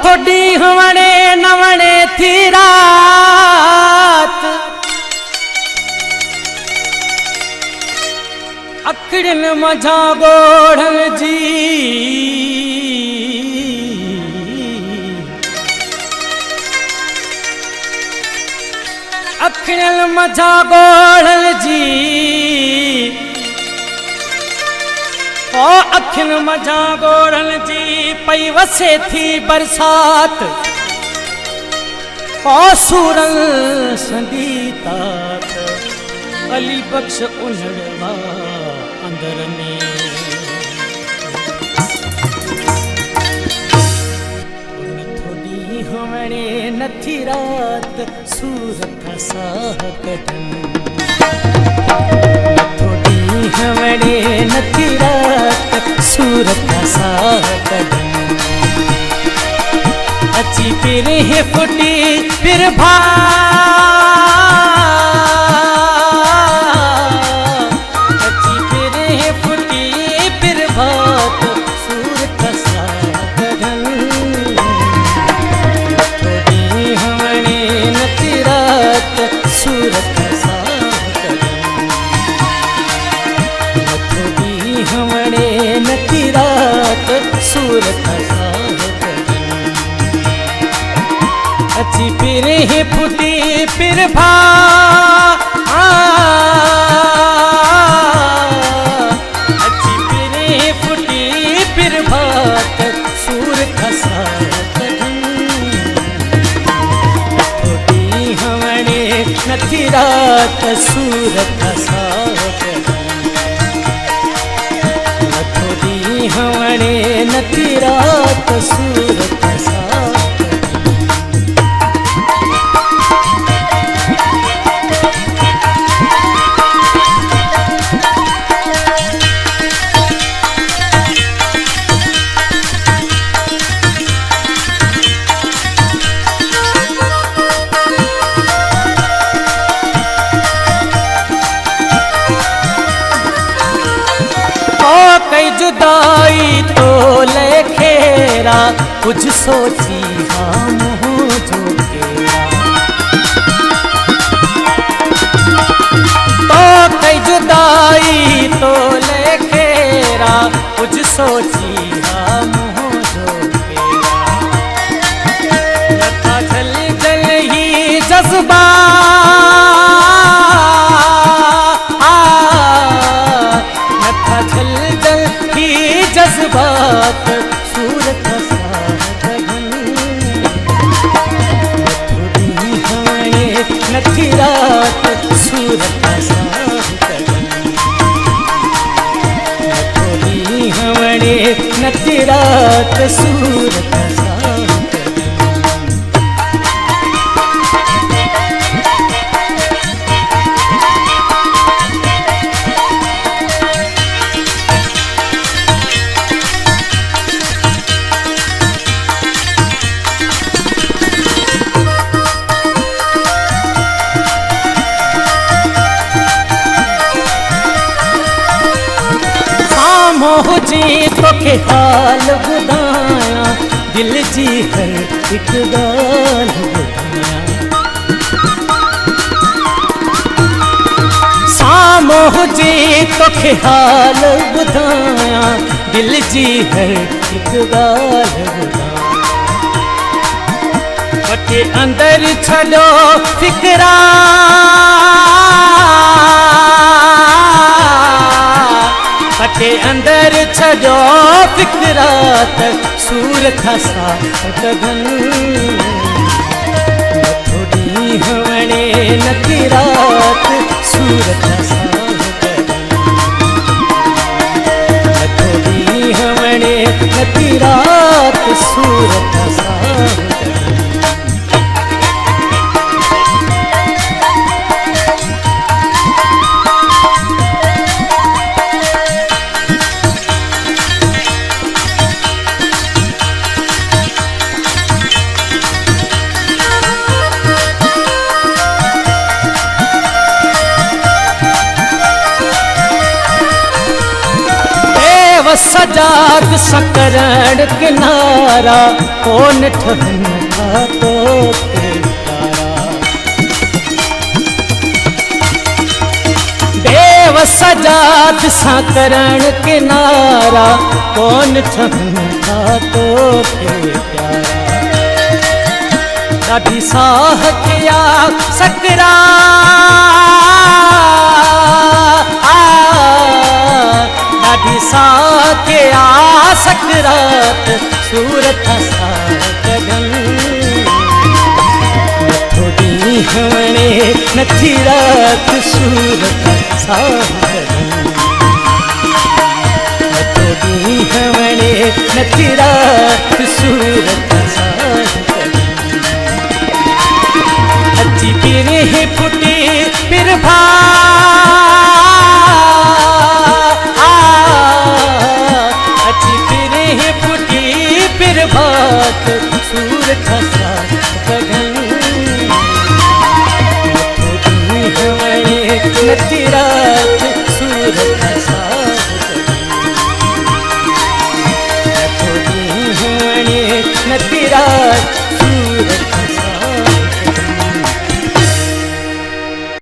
थोड़ी हवणे नवणे थी रात अखड़न मझा गोढ़न जी अखड़न मझा गोढ़न जी ओ अखिन मझा गोढ़न जी पई वसे थी बरसात ओ सूरन संदीतात अली बख्श उन्हड़वा अंदर में उन थोड़ी हवणे नथी रात सूरत साह कढन थोड़ी हवणे नथी रात सूरत साह कढन अची फिर हे फुटी फिर भा अच्छी फिर ही फुटी फिर भा अच्छी फिर ही फुटी फिर भात सूर खसा थोड़ी हवणे नथी रात सूर खसा थोड़ी हवणे नथी रात सूर खसा जुदाई तो लेखेरा कुछ सोची हम जो तेरा तो कई जुदाई तो लेखेरा कुछ सोची हम जो तेरा लता जल जल ही जज्बा जज्बात सूरत थोड़ी हवणे नथी रात सूरत थोड़ी हवणे नथी रात सूरत जी तोखे हाल बुधाया दिल जी हर एक गाल बुधाया सामोह जी तोखे हाल बुधाया दिल जी हर एक गाल बुधाया वटे अंदर छड़ो फिकरा के अंदर छजो फिक्रात सूर खसा कढन थोड़ी हवणे नथी रात सूर खसा कढन थोड़ी हवणे नथी रात सूर खसा सजाद सकरण किनारा कौन ठहन था तो के तारा। देव सजाद सकरण किनारा कौन ठहन था तो के प्यारा। ॾाढी साह किया सकरा ॾाढी साह किया सकरात सूरत सां कढनि। नथो ॾींहुं वणे नथी रात सूरत सां कढनि। नथो ॾींहुं वणे नथी रात सूरत सां कढनि। अची पिरे फुटी पिर भा अची पिरे फुटी पिर भात सूरत